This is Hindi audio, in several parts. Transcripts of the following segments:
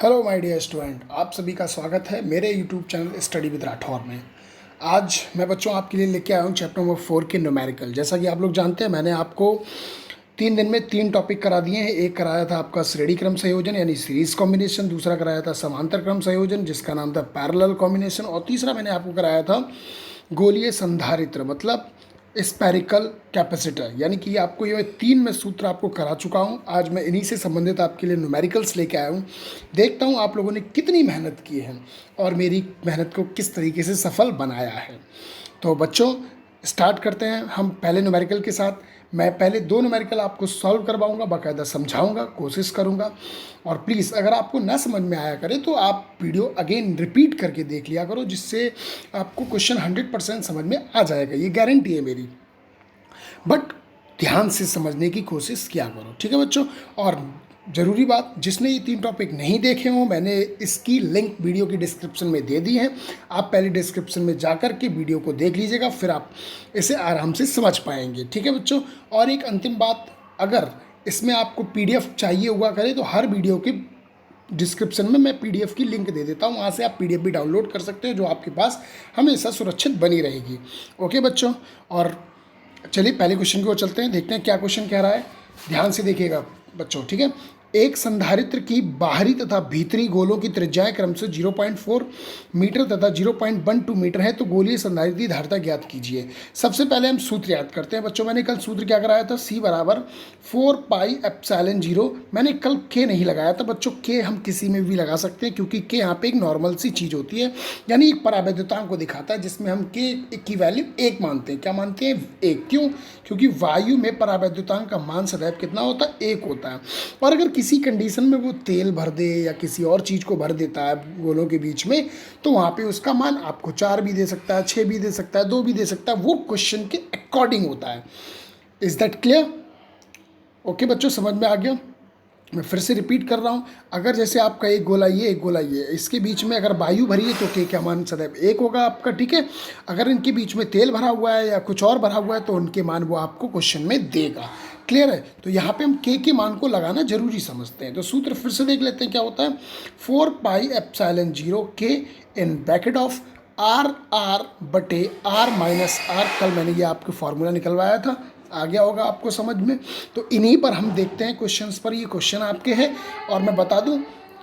हेलो माय डियर स्टूडेंट, आप सभी का स्वागत है मेरे YouTube channel study with Rathore में। आज मैं बच्चों आपके लिए लेके आया हूँ चैप्टर नंबर 4 के न्यूमेरिकल। जैसा कि आप लोग जानते हैं, मैंने आपको 3 दिन में 3 टॉपिक करा दिए हैं। एक कराया था आपका श्रेणी क्रम संयोजन यानी सीरीज कॉम्बिनेशन, दूसरा कराया था समांतर क्रम संयोजन जिसका नाम था पैरेलल कॉम्बिनेशन, और तीसरा मैंने आपको कराया था गोलीय संधारित्र मतलब स्पेरिकल कैपेसिटर। यानी कि आपको ये 3 मैं सूत्र आपको करा चुका हूँ। आज मैं इन्हीं से संबंधित आपके लिए न्यूमेरिकल्स लेके आया हूँ। देखता हूँ आप लोगों ने कितनी मेहनत की है और मेरी मेहनत को किस तरीके से सफल बनाया है। तो बच्चों स्टार्ट करते हैं हम पहले न्यूमेरिकल के साथ। मैं पहले 2 न्यूमेरिकल आपको सॉल्व करवाऊंगा, बाकायदा समझाऊंगा, कोशिश करूंगा। और प्लीज़ अगर आपको ना समझ में आया करे तो आप वीडियो अगेन रिपीट करके देख लिया करो, जिससे आपको क्वेश्चन 100% समझ में आ जाएगा, ये गारंटी है मेरी। बट ध्यान से समझने की कोशिश किया करो, ठीक है बच्चों। और ज़रूरी बात, जिसने ये 3 टॉपिक नहीं देखे हों, मैंने इसकी लिंक वीडियो की डिस्क्रिप्शन में दे दी है। आप पहले डिस्क्रिप्शन में जाकर के वीडियो को देख लीजिएगा, फिर आप इसे आराम से समझ पाएंगे, ठीक है बच्चों। और एक अंतिम बात, अगर इसमें आपको PDF चाहिए हुआ करे तो हर वीडियो के डिस्क्रिप्शन में मैं PDF की लिंक दे देता हूँ, वहाँ से आप PDF भी डाउनलोड कर सकते हो, जो आपके पास हमेशा सुरक्षित बनी रहेगी। ओके बच्चों, और चलिए पहले क्वेश्चन की ओर चलते हैं, देखते हैं क्या क्वेश्चन कह रहा है। ध्यान से देखिएगा बच्चों, ठीक है। एक संधारित्र की बाहरी तथा भीतरी गोलों की त्रिज्याएं क्रम से 0.4 मीटर तथा 0.12 मीटर है, तो गोलीय संधारित्र की धारिता ज्ञात कीजिए। सबसे पहले हम सूत्र याद करते हैं बच्चों। मैंने कल सूत्र क्या कराया था, C बराबर 4πε0। मैंने कल K नहीं लगाया था बच्चों, K हम किसी में भी लगा सकते हैं, क्योंकि K यहाँ पे एक नॉर्मल सी चीज़ होती है, यानी एक परावैद्युतांक को दिखाता है, जिसमें हम K की वैल्यू 1 मानते हैं। क्या मानते हैं? 1। क्यों? क्योंकि वायु में परावैद्युतांक का मान सदैव कितना होता है? 1 होता है। और अगर किसी कंडीशन में वो तेल भर दे या किसी और चीज़ को भर देता है गोलों के बीच में, तो वहाँ पे उसका मान आपको 4 भी दे सकता है, 6 भी दे सकता है, 2 भी दे सकता है, वो क्वेश्चन के अकॉर्डिंग होता है। Is that clear? ओके बच्चों, समझ में आ गया? मैं फिर से रिपीट कर रहा हूँ। अगर जैसे आपका एक गोला ये, एक गोला ये, इसके बीच में अगर वायु भरी है तो K का मान सदैव 1 होगा आपका, ठीक है। अगर इनके बीच में तेल भरा हुआ है या कुछ और भरा हुआ है तो उनके मान वो आपको क्वेश्चन में देगा। क्लियर है? तो यहाँ पे हम K के मान को लगाना जरूरी समझते हैं। तो सूत्र फिर से देख लेते हैं क्या होता है। 4πε0 K in bracket of R बटे R माइनस R। कल मैंने ये आपको फॉर्मूला निकलवाया था, आ गया होगा आपको समझ में। तो इन्हीं पर हम देखते हैं क्वेश्चंस पर। ये क्वेश्चन आपके हैं, और मैं बता दूं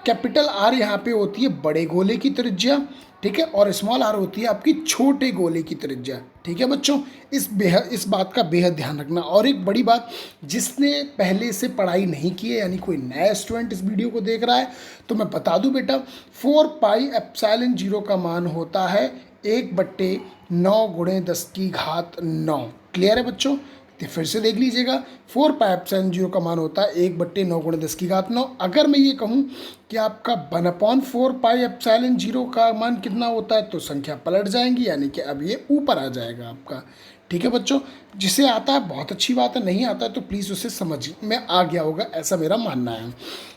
कैपिटल R यहाँ पे होती है बड़े गोले की त्रिज्या, ठीक है, और स्मॉल r होती है आपकी छोटे गोले की त्रिज्या, ठीक है बच्चों। इस बात का बेहद ध्यान रखना। और एक बड़ी बात, जिसने पहले से पढ़ाई नहीं की है, यानी कोई नया स्टूडेंट इस वीडियो को देख रहा है, तो मैं बता दूं बेटा, 4πε0 का मान होता है 1/9 गुणे 10⁹9। क्लियर है बच्चों? तो फिर से देख लीजिएगा, 4πε0 का मान होता है 1/9 गुणे 10⁹9। अगर मैं ये कहूँ कि आपका 1/4πε0 का मान कितना होता है, तो संख्या पलट जाएंगी, यानी कि अब ये ऊपर आ जाएगा आपका, ठीक है बच्चों। जिसे आता है बहुत अच्छी बात है, नहीं आता है तो प्लीज़ उसे समझ में आ गया होगा, ऐसा मेरा मानना है।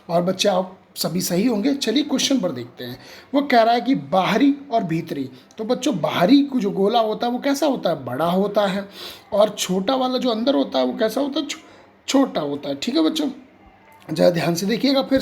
और बच्चे आप सभी सही होंगे। चलिए क्वेश्चन पर देखते हैं। वो कह रहा है कि बाहरी और भीतरी। तो बच्चों बाहरी जो गोला होता है वो कैसा होता है? बड़ा होता है। और छोटा वाला जो अंदर होता है वो कैसा होता है? छोटा होता है, ठीक है बच्चों। ज़रा ध्यान से देखिएगा, मैं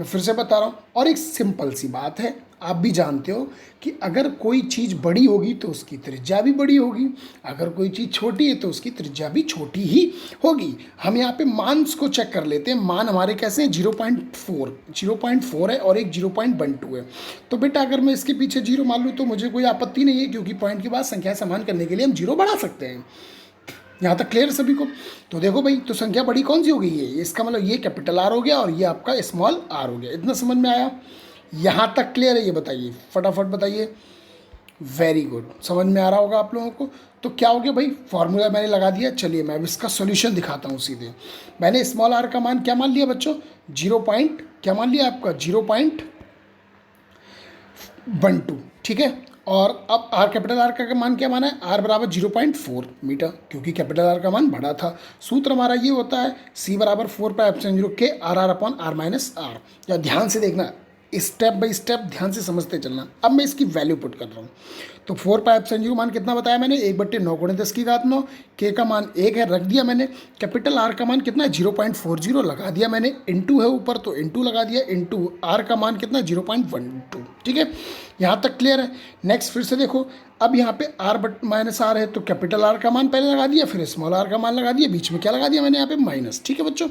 फिर से बता रहा हूँ। और एक सिंपल सी बात है, आप भी जानते हो कि अगर कोई चीज़ बड़ी होगी तो उसकी त्रिज्या भी बड़ी होगी, अगर कोई चीज़ छोटी है तो उसकी त्रिज्या भी छोटी ही होगी। हम यहाँ पे मान्स को चेक कर लेते हैं। मान हमारे कैसे हैं? 0.4 है और एक 0.12 है। तो बेटा अगर मैं इसके पीछे 0 मान लूँ तो मुझे कोई आपत्ति नहीं है, क्योंकि पॉइंट के बाद संख्या समान करने के लिए हम 0 बढ़ा सकते हैं। यहाँ तक क्लियर सभी को? तो देखो भाई, तो संख्या बड़ी कौन सी हो गई है? इसका मतलब ये कैपिटल R हो गया और ये आपका स्मॉल r हो गया। इतना समझ में आया? यहाँ तक क्लियर है? ये बताइए, फटाफट बताइए। वेरी गुड, समझ में आ रहा होगा आप लोगों को। तो क्या हो गया भाई, फॉर्मूला मैंने लगा दिया। चलिए मैं अब इसका सोल्यूशन दिखाता हूँ सीधे। मैंने स्मॉल r का मान क्या मान लिया बच्चों? 0. क्या मान लिया आपका? 0.12, ठीक है। और अब R कैपिटल R का मान क्या माना है? R बराबर 0.4 मीटर, क्योंकि कैपिटल R का मान बड़ा था। सूत्र हमारा ये होता है C बराबर 4πε0 K RR/R माइनस R। या ध्यान से देखना, स्टेप बाय स्टेप ध्यान से समझते चलना। अब मैं इसकी वैल्यू पुट कर रहा हूँ। तो 4π का मान कितना बताया मैंने, 1/9 × 10⁻9। के का मान 1 है, रख दिया मैंने। कैपिटल आर का मान कितना है, 0.40 लगा दिया मैंने। इनटू है ऊपर तो इनटू लगा दिया, इनटू आर का मान कितना, 0.12। ठीक है, यहाँ तक क्लियर है। नेक्स्ट फिर से देखो, अब यहाँ पे r-r है तो कैपिटल आर का मान पहले लगा दिया, फिर स्मॉल आर का मान लगा दिया, बीच में क्या लगा दिया मैंने यहाँ पे माइनस। ठीक है बच्चों,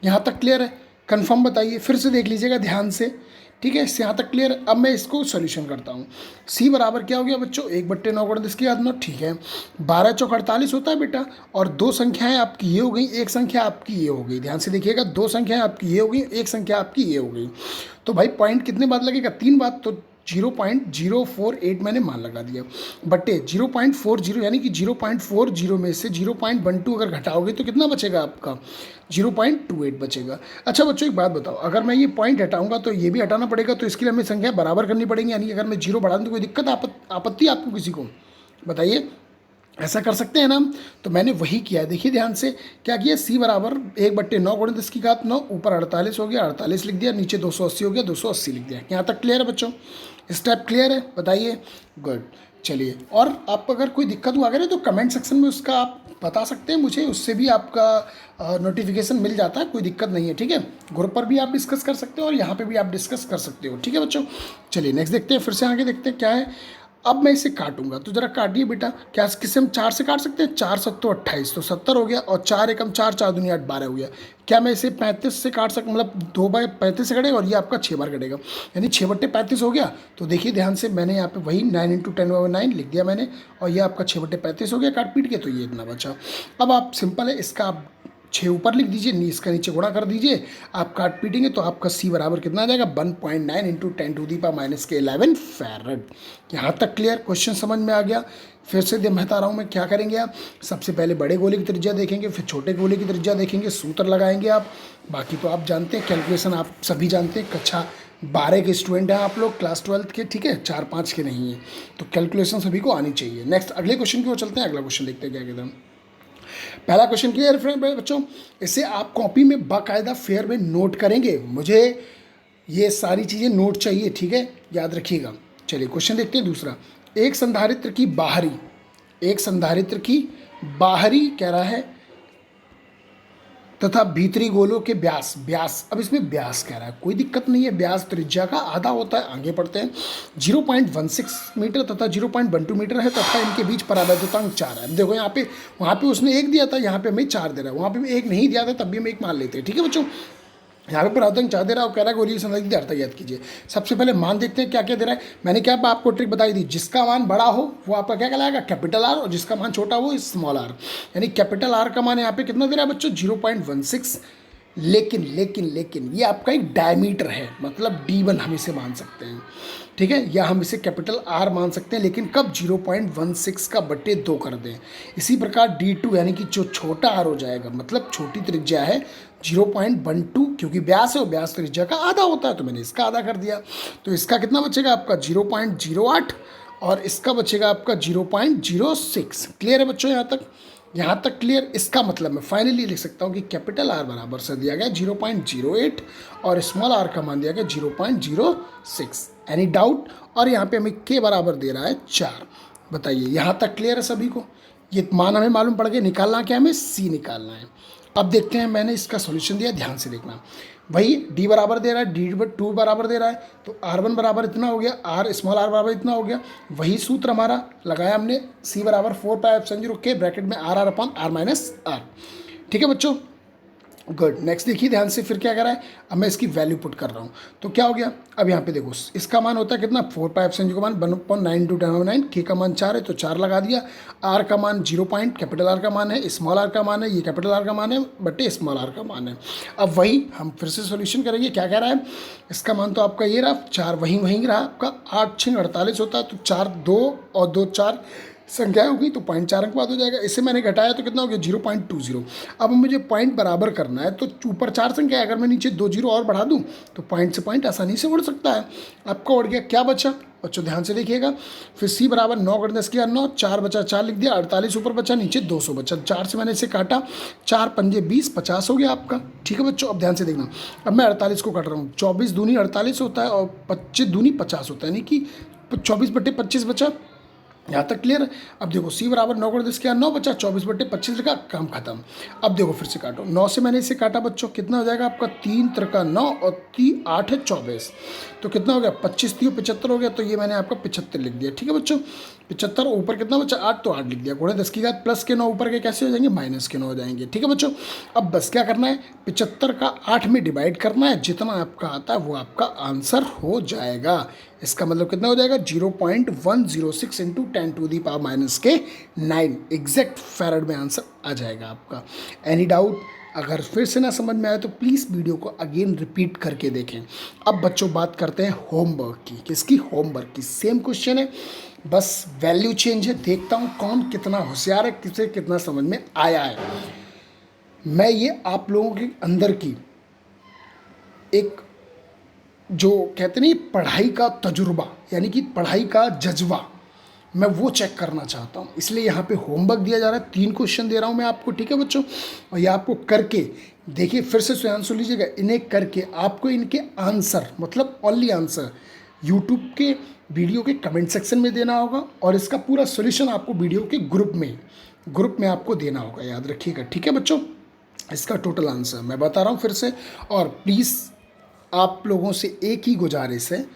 यहाँ तक क्लियर है, कंफर्म बताइए, फिर से देख लीजिएगा ध्यान से। ठीक है, इससे यहाँ तक क्लियर है। अब मैं इसको सोल्यूशन करता हूँ। c बराबर क्या हो गया बच्चों, 1/9 × 10⁻9। ठीक है, 12 चौक 48 होता है बेटा, और दो संख्याएं आपकी ये हो गई, एक संख्या आपकी ये हो गई। ध्यान से देखिएगा, दो संख्याएं आपकी ये हो गई, एक संख्या आपकी ये हो गई। तो भाई पॉइंट कितने बार लगेगा, 3 बार। तो 0.048 मैंने मान लगा दिया, बटे 0.40 यानी कि 0.40 में से 0.12 अगर घटाओगे तो कितना बचेगा आपका, 0.28 बचेगा। अच्छा बच्चों एक बात बताओ, अगर मैं ये पॉइंट हटाऊंगा तो ये भी हटाना पड़ेगा, तो इसके लिए हमें संख्या बराबर करनी पड़ेगी। यानी कि अगर मैं 0 बढ़ा दूँ तो कोई दिक्कत आपत्ति आपको किसी को, बताइए, ऐसा कर सकते हैं ना। तो मैंने वही किया है, देखिए ध्यान से क्या किया। c बराबर 1/9 × 10⁻9, ऊपर 48 हो गया, 48 लिख दिया, नीचे 280 हो गया, 280 लिख दिया। यहाँ तक क्लियर है बच्चों, स्टेप क्लियर है, बताइए। गुड, चलिए। और आप अगर कोई दिक्कत हुआ करे तो कमेंट सेक्शन में उसका आप बता सकते हैं मुझे, उससे भी आपका नोटिफिकेशन मिल जाता है, कोई दिक्कत नहीं है। ठीक है, ग्रुप पर भी आप डिस्कस कर सकते हो और यहाँ पे भी आप डिस्कस कर सकते हो। ठीक है बच्चों, चलिए नेक्स्ट देखते हैं, फिर से आगे देखते हैं क्या है। अब मैं इसे काटूंगा, तो जरा काटिए बेटा। क्या किससे हम 4 से काट सकते हैं, 4 7 28, तो 70 हो गया, और 4 एकम 4, 4 दूनी 8, 12 हो गया। क्या मैं इसे 35 से काट सकता, मतलब 2/35 से कटेगा, और ये आपका 6 बार कटेगा, यानी 6/35 हो गया। तो देखिए ध्यान से, मैंने यहाँ पे वही 9 × 10⁻9 लिख दिया मैंने, और ये आपका 6/35 हो गया काट पीट के, तो ये इतना बचा। अब आप सिंपल है, इसका आप 6 ऊपर लिख दीजिए, इसका नीचे गुणा कर दीजिए, आप काट पीटेंगे तो आपका c बराबर कितना आ जाएगा, 1.9 × 10⁻11 फैरड। यहाँ तक क्लियर, क्वेश्चन समझ में आ गया। फिर से मैं बता रहा हूँ मैं क्या करेंगे आप, सबसे पहले बड़े गोले की त्रिज्या देखेंगे, फिर छोटे गोले की त्रिज्या देखेंगे, सूत्र लगाएंगे आप। बाकी तो आप जानते हैं, कैलकुलेशन आप सभी जानते हैं, कक्षा 12 के स्टूडेंट हैं आप लोग, क्लास 12 के, ठीक है, 4-5 के नहीं है, तो कैलकुलेशन सभी को आनी चाहिए। नेक्स्ट अगले क्वेश्चन की ओर चलते हैं, अगला क्वेश्चन देखते हैं क्या कहते हैं। पहला क्वेश्चन क्लियर फ्रेंड बच्चों, इसे आप कॉपी में बाकायदा फेयर में नोट करेंगे, मुझे ये सारी चीज़ें नोट चाहिए, ठीक है, याद रखिएगा। चलिए क्वेश्चन देखते हैं दूसरा। एक संधारित्र की कह रहा है तथा भीतरी गोलों के व्यास, अब इसमें व्यास कह रहा है, कोई दिक्कत नहीं है, व्यास त्रिज्या का आधा होता है। आगे पढ़ते हैं। 0.16 मीटर तथा 0.12 मीटर है तथा इनके बीच परावैद्युतांक 4 है। देखो यहाँ पे, वहाँ पे उसने 1 दिया था, यहाँ पे हमें 4 दे रहा है, वहाँ पे 1 नहीं दिया था तब भी हम 1 मान लेते हैं। ठीक है बच्चों, यहाँ पे परावैद्युतांक 4 दे रहा है और कह रहा है गोलीय संधारित्र अर्थ याद कीजिए। सबसे पहले मान देखते हैं क्या क्या दे रहा है। मैंने क्या आपको ट्रिक बताई थी, जिसका मान बड़ा हो वो आपका क्या कहलाएगा, कैपिटल आर, और जिसका मान छोटा हो स्मॉल आर। यानी कैपिटल आर का मान यहाँ पे कितना दे रहा है बच्चों, 0.16। लेकिन ये आपका एक डायमीटर है, मतलब D1 हम इसे मान सकते हैं, ठीक है, या हम इसे कैपिटल R मान सकते हैं, लेकिन कब, 0.16 का बटे 2 कर दें। इसी प्रकार D2 यानी कि जो छोटा R हो जाएगा, मतलब छोटी त्रिज्या है 0.12, क्योंकि व्यास है और व्यास त्रिज्या का आधा होता है, तो मैंने इसका आधा कर दिया। तो इसका कितना बचेगा आपका 0.08, और इसका बचेगा आपका 0.06। क्लियर है बच्चों यहाँ तक क्लियर। इसका मतलब मैं फाइनली लिख सकता हूँ कि कैपिटल आर बराबर से दिया गया 0.08 और स्मॉल आर का मान दिया गया 0.06। Any doubt. और यहाँ पे हमें के बराबर दे रहा है 4। बताइए यहाँ तक क्लियर है सभी को। ये मान हमें मालूम पड़ गया, निकालना क्या, हमें सी निकालना है। अब देखते हैं, मैंने इसका सॉल्यूशन दिया, ध्यान से देखना। वही डी बराबर दे रहा है, D2 बराबर दे रहा है, तो R1 बराबर इतना हो गया, R स्मॉल r बराबर इतना हो गया। वही सूत्र हमारा लगाया हमने, C बराबर 4πε0 के ब्रैकेट में R/R। ठीक है बच्चों, गुड। नेक्स्ट देखिए ध्यान से, फिर क्या कर रहा है, अब मैं इसकी वैल्यू पुट कर रहा हूँ। तो क्या हो गया, अब यहाँ पे देखो, इसका मान होता है कितना, 4πε0 का मान 1/9 × 10⁻9, के का मान 4 है तो 4 लगा दिया, आर का मान 0 पॉइंट कैपिटल आर का मान है, स्मॉल आर का मान है, ये कैपिटल आर का मान है बटे स्मॉल आर का मान है। अब वही हम फिर से सोल्यूशन करेंगे। क्या कह रहा है, इसका मान तो आपका ये रहा 4, वहीं रहा आपका, 8 6 48 होता है, तो 4 2 और 2 4 संख्या होगी, तो 0.4 अंक बाद हो जाएगा। इसे मैंने घटाया तो कितना हो गया 0.20। अब मुझे पॉइंट बराबर करना है, तो ऊपर 4 संख्या है, अगर मैं नीचे 2 0 और बढ़ा दूं तो पॉइंट से पॉइंट आसानी से उड़ सकता है। आपका उड़ गया, क्या बचा, बच्चों ध्यान से देखिएगा। फिर सी बराबर 9 × 10 = 9, 4 बचा 4 लिख दिया, 48 ऊपर बचा, नीचे 200 बचा, 4 से मैंने इसे काटा, 4 पंजे 20, 50 हो गया आपका। ठीक है बच्चों, अब ध्यान से देखना, अब मैं 48 को काट रहा हूँ, 24 दूनी 48 होता है और 25 दूनी 50 होता है, यानी कि 24/25 बचा। यहाँ तक क्लियर है। अब देखो सी बराबर 9 × 10 = 9 बचा, 24/25 लिखा, काम खत्म। अब देखो फिर से काटो, 9 से मैंने इसे काटा बच्चों, कितना हो जाएगा आपका, 3 × 9 और 3 8 है 24, तो कितना हो गया, 25 3 75 हो गया, तो ये मैंने आपका 75 लिख दिया। ठीक है बच्चों, 75 ऊपर कितना बचा 8, तो 8 लिख दिया। गुणे 10 की घात प्लस के 9 ऊपर के कैसे हो जाएंगे, माइनस के 9 हो जाएंगे। ठीक है बच्चों, अब बस क्या करना है, 75 का 8 में डिवाइड करना है, जितना आपका आता है वो आपका आंसर हो जाएगा। इसका मतलब कितना हो जाएगा, 0.106 × 10⁻⁻9 एग्जैक्ट फैरड में आंसर आ जाएगा आपका। Any doubt? अगर फिर से ना समझ में आए तो प्लीज़ वीडियो को अगेन रिपीट करके देखें। अब बच्चों बात करते हैं होमवर्क की। किसकी? होमवर्क की। सेम क्वेश्चन है, बस वैल्यू चेंज है। देखता हूँ कौन कितना होशियार है, किसे कितना समझ में आया है। मैं ये आप लोगों के अंदर की एक जो कहते नहीं पढ़ाई का तजुर्बा, यानी कि पढ़ाई का जज्बा, मैं वो चेक करना चाहता हूँ, इसलिए यहाँ पे होमवर्क दिया जा रहा है। 3 क्वेश्चन दे रहा हूँ मैं आपको। ठीक है बच्चों, और ये आपको करके देखिए, फिर से आंसर लीजिएगा, इन्हें करके आपको इनके आंसर, मतलब ओनली आंसर यूट्यूब के वीडियो के कमेंट सेक्शन में देना होगा, और इसका पूरा सोल्यूशन आपको वीडियो के ग्रुप में आपको देना होगा, याद रखिएगा। ठीक है बच्चों, इसका टोटल आंसर मैं बता रहा हूँ फिर से। और प्लीज़ आप लोगों से एक ही गुजारिश है,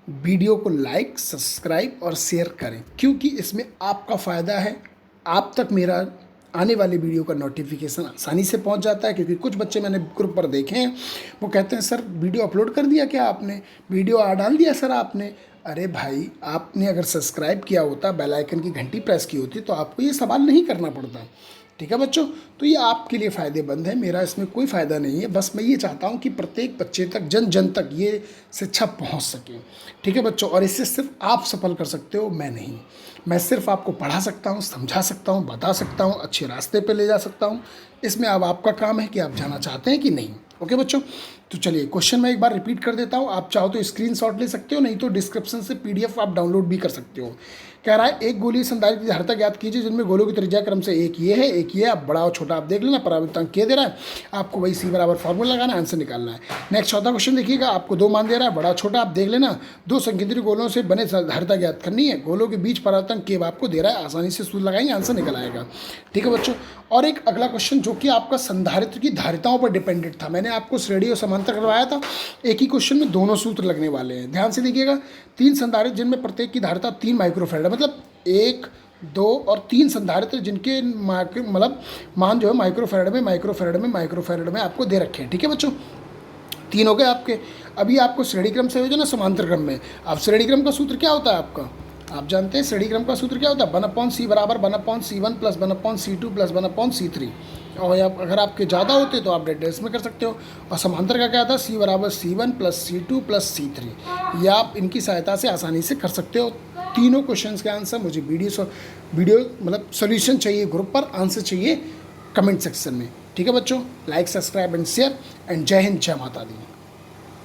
वीडियो को लाइक, सब्सक्राइब और शेयर करें, क्योंकि इसमें आपका फ़ायदा है। आप तक मेरा आने वाले वीडियो का नोटिफिकेशन आसानी से पहुंच जाता है, क्योंकि कुछ बच्चे मैंने ग्रुप पर देखे हैं, वो कहते हैं सर वीडियो अपलोड कर दिया क्या आपने, वीडियो डाल दिया सर आपने। अरे भाई, आपने अगर सब्सक्राइब किया होता, बेल आइकन की घंटी प्रेस की होती, तो आपको ये सवाल नहीं करना पड़ता। ठीक है बच्चों, तो ये आपके लिए फ़ायदेमंद है, मेरा इसमें कोई फ़ायदा नहीं है। बस मैं ये चाहता हूँ कि प्रत्येक बच्चे तक, जन जन तक ये शिक्षा पहुँच सके। ठीक है बच्चों, और इससे सिर्फ आप सफल कर सकते हो, मैं नहीं। मैं सिर्फ आपको पढ़ा सकता हूँ, समझा सकता हूँ, बता सकता हूँ, अच्छे रास्ते पे ले जा सकता हूँ। इसमें अब आपका काम है कि आप जाना चाहते हैं कि नहीं। ओके बच्चों, तो चलिए क्वेश्चन मैं एक बार रिपीट कर देता हूँ। आप चाहो तो स्क्रीनशॉट ले सकते हो, नहीं तो डिस्क्रिप्शन से PDF आप डाउनलोड भी कर सकते हो। कह रहा है एक गोलीय संधारित्र की धारिता ज्ञात कीजिए जिनमें गोलों की त्रिज्या क्रम से एक ये है, एक ये है। आप बड़ा और छोटा आप देख लेना, परावर्तन क्या दे रहा है आपको, वही सी बराबर फॉर्मूला लगाना, आंसर निकालना है। नेक्स्ट चौथा क्वेश्चन देखिएगा, आपको 2 मान दे रहा है, बड़ा छोटा आप देख लेना। 2 संकेंद्रीय गोलों से बने धारिता ज्ञात करनी है, गोलों के बीच परावर्तन केव आपको दे रहा है, आसानी से सूत्र लगाएंगे, आंसर निकल आएगा। ठीक है बच्चों, और एक अगला क्वेश्चन जो कि आपका संधारित्र की धारिताओं पर डिपेंडेंट था, मैंने आपको श्रेणी और समांतर करवाया था। एक ही क्वेश्चन में दोनों सूत्र लगने वाले हैं, ध्यान से देखिएगा। 3 संधारित्र जिनमें प्रत्येक की धारिता 3 माइक्रोफैराड, मतलब 1, 2 और 3 संधारित्र जिनके मतलब मान जो है माइक्रोफैराड में आपको दे रखे हैं। ठीक है बच्चों, 3 हो गए आपके। अभी आपको श्रेणी क्रम संयोजन है समांतर क्रम में। अब श्रेणी क्रम का सूत्र क्या होता है आपका, आप जानते हैं श्रेणी क्रम का सूत्र क्या होता है, 1/c बराबर 1/c1 + 1/c2 + 1/c3। और अगर आपके ज़्यादा होते तो आप डेस में कर सकते हो। और समांतर का क्या था, c बराबर c1 + c2 + c3। ये आप इनकी सहायता से आसानी से कर सकते हो। तीनों क्वेश्चंस के आंसर मुझे वीडियो मतलब सोल्यूशन चाहिए ग्रुप पर, आंसर चाहिए कमेंट सेक्शन में। ठीक है बच्चों, like, subscribe and share, and जय हिंद, जय माता दी।